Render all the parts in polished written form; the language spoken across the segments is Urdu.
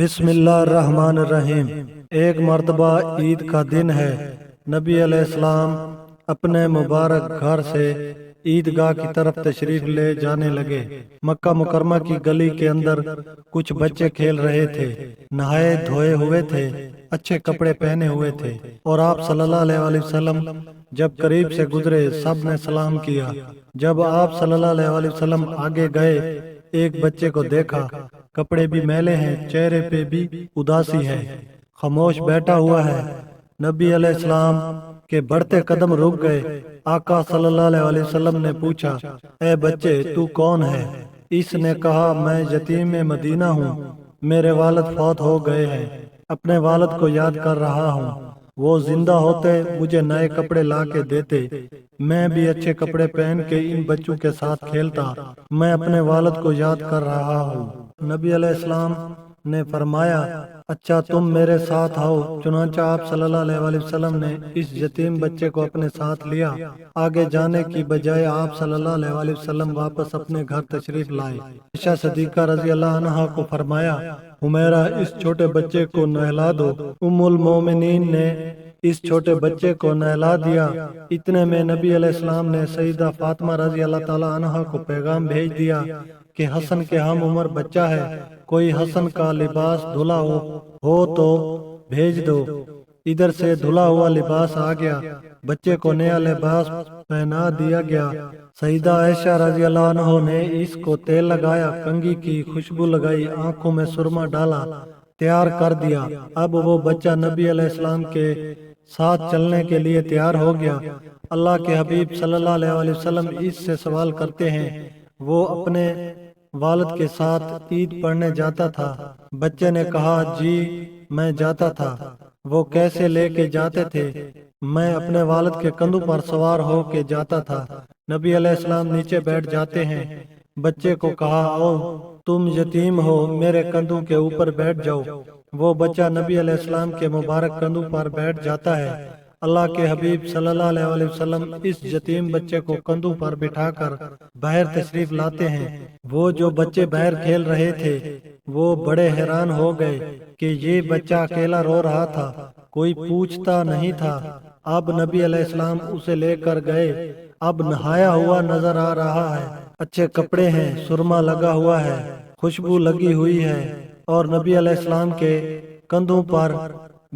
بسم اللہ الرحمن الرحیم۔ ایک مرتبہ عید کا دن ہے۔ نبی علیہ السلام اپنے مبارک گھر سے عیدگاہ کی طرف تشریف لے جانے لگے۔ مکہ مکرمہ کی گلی کے اندر کچھ بچے کھیل رہے تھے، نہائے دھوئے ہوئے تھے، اچھے کپڑے پہنے ہوئے تھے، اور آپ صلی اللہ علیہ وسلم جب قریب سے گزرے سب نے سلام کیا۔ جب آپ صلی اللہ علیہ وسلم آگے گئے، ایک بچے کو دیکھا، کپڑے بھی میلے ہیں، چہرے پہ بھی اداسی ہے، خاموش بیٹھا ہوا ہے۔ نبی علیہ السلام کے بڑھتے قدم رک گئے۔ آقا صلی اللہ علیہ وسلم نے پوچھا، اے بچے تو کون ہے؟ اس نے کہا، میں یتیم مدینہ ہوں، میرے والد فوت ہو گئے ہیں، اپنے والد کو یاد کر رہا ہوں۔ وہ زندہ ہوتے مجھے نئے کپڑے لا کے دیتے، میں بھی اچھے کپڑے پہن کے ان بچوں کے ساتھ کھیلتا، میں اپنے والد کو یاد کر رہا ہوں۔ نبی علیہ السلام نے فرمایا، اچھا تم میرے ساتھ آؤ۔ چنانچہ آپ صلی اللہ علیہ وسلم نے اس یتیم بچے کو اپنے ساتھ لیا۔ آگے جانے کی بجائے آپ صلی اللہ علیہ وسلم واپس اپنے گھر تشریف لائے۔ عائشہ صدیقہ رضی اللہ عنہا کو فرمایا، حمیرہ اس چھوٹے بچے کو نہلا دو۔ ام المومنین نے اس چھوٹے بچے کو نہلا دیا۔ اتنے میں نبی علیہ السلام نے سیدہ فاطمہ رضی اللہ تعالی عنہا کو پیغام بھیج دیا کہ حسن کے ہم عمر بچہ ہے، کوئی حسن کا لباس دھلا ہو تو بھیج دو۔ ادھر سے دھلا ہوا لباس آ گیا، بچے کو نیا لباس پہنا دیا گیا۔ سیدہ عائشہ رضی اللہ عنہ نے اس کو تیل لگایا، کنگھی کی خوشبو لگائی، آنکھوں میں سرما ڈالا، تیار کر دیا۔ اب وہ بچہ نبی علیہ السلام کے ساتھ چلنے کے لیے تیار ہو گیا۔ اللہ کے حبیب صلی اللہ علیہ وسلم اس سے سوال کرتے ہیں، وہ اپنے والد کے ساتھ عید پڑھنے جاتا تھا؟ بچے نے کہا، جی میں جاتا تھا۔ وہ کیسے لے کے جاتے تھے؟ میں اپنے والد کے کندھوں پر سوار ہو کے جاتا تھا۔ نبی علیہ السلام نیچے بیٹھ جاتے ہیں۔ بچے کو کہا، او تم یتیم ہو، میرے کندھوں کے اوپر بیٹھ جاؤ۔ وہ بچہ نبی علیہ السلام کے مبارک کندھوں پر بیٹھ جاتا ہے۔ اللہ کے حبیب صلی اللہ علیہ وسلم اس یتیم بچے کو کندھوں پر بٹھا کر باہر تشریف لاتے ہیں۔ وہ جو بچے باہر کھیل رہے تھے وہ بڑے حیران ہو گئے کہ یہ بچہ اکیلا رو رہا تھا، کوئی پوچھتا نہیں تھا۔ اب نبی علیہ السلام اسے لے کر گئے۔ اب نہایا ہوا نظر آ رہا ہے، اچھے کپڑے ہیں، سرما لگا ہوا ہے، خوشبو لگی ہوئی ہے، اور نبی علیہ السلام کے کندھوں پر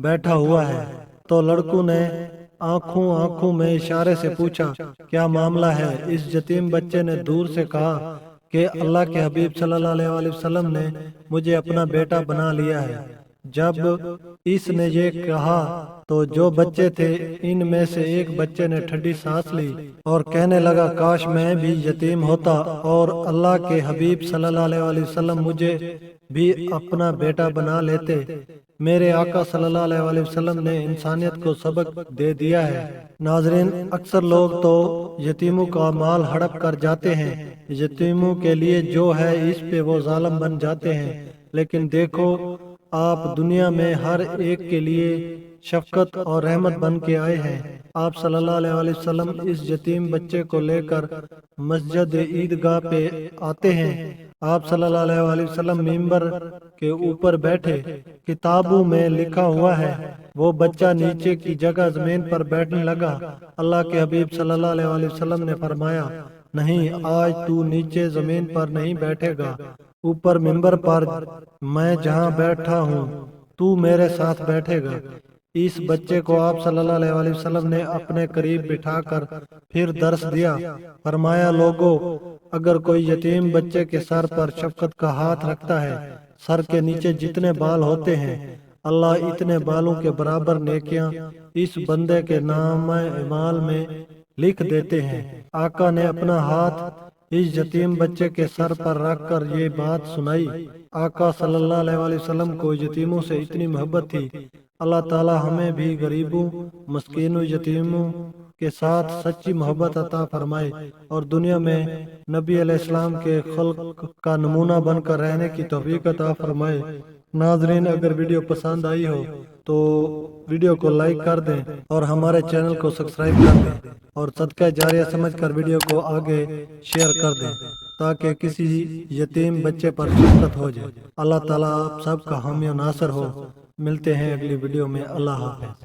بیٹھا ہوا ہے۔ تو لڑکوں نے آنکھوں میں اشارے سے پوچھا، کیا معاملہ ہے؟ اس یتیم بچے نے دور سے کہا کہ اللہ کے حبیب صلی اللہ علیہ وسلم نے مجھے اپنا بیٹا بنا لیا ہے۔ جب اس نے یہ کہا تو جو بچے تھے ان میں سے ایک بچے نے ٹھنڈی سانس لی اور کہنے لگا، کاش میں بھی یتیم ہوتا اور اللہ کے حبیب صلی اللہ علیہ وسلم مجھے بھی اپنا بیٹا بنا لیتے۔ میرے آقا صلی اللہ علیہ وسلم نے انسانیت کو سبق دے دیا ہے۔ ناظرین، اکثر لوگ تو یتیموں کا مال ہڑپ کر جاتے ہیں، یتیموں کے لیے جو ہے اس پہ وہ ظالم بن جاتے ہیں، لیکن دیکھو آپ دنیا میں ہر ایک کے لیے شفقت اور رحمت بن کے آئے ہیں۔ آپ صلی اللہ علیہ وسلم اس یتیم بچے کو لے کر مسجد عیدگاہ پہ آتے ہیں۔ آپ صلی اللہ علیہ وسلم ممبر کے اوپر بیٹھے، کتابوں میں لکھا ہوا ہے وہ بچہ نیچے کی جگہ زمین پر بیٹھنے لگا۔ اللہ کے حبیب صلی اللہ علیہ وسلم نے فرمایا، نہیں، آج تو نیچے زمین پر نہیں بیٹھے گا، اوپر ممبر پر میں جہاں بیٹھا ہوں تو میرے ساتھ بیٹھے گا۔ اس بچے کو آپ صلی اللہ علیہ وسلم نے اپنے قریب بٹھا کر پھر درس دیا۔ فرمایا، لوگو اگر کوئی یتیم بچے کے سر پر شفقت کا ہاتھ رکھتا ہے، سر کے نیچے جتنے بال ہوتے ہیں، اللہ اتنے بالوں کے برابر نیکیاں اس بندے کے نام اعمال میں لکھ دیتے ہیں۔ آقا نے اپنا ہاتھ اس یتیم بچے کے سر پر رکھ کر یہ بات سنائی۔ آقا صلی اللہ علیہ وسلم کو یتیموں سے اتنی محبت تھی۔ اللہ تعالی ہمیں بھی غریبوں، مسکینوں، یتیموں کے ساتھ سچی محبت عطا فرمائے اور دنیا میں نبی علیہ السلام کے خلق کا نمونہ بن کر رہنے کی توفیق عطا فرمائے۔ ناظرین، اگر ویڈیو پسند آئی ہو تو ویڈیو کو لائک کر دیں اور ہمارے چینل کو سبسکرائب کر دیں اور صدقہ جاریہ سمجھ کر ویڈیو کو آگے شیئر کر دیں۔ تاکہ کسی یتیم بچے پر شفقت ہو جائے۔ اللہ تعالیٰ آپ سب کا حامی و ناصر ہو۔ ملتے ہیں اگلی ویڈیو میں۔ اللہ حافظ۔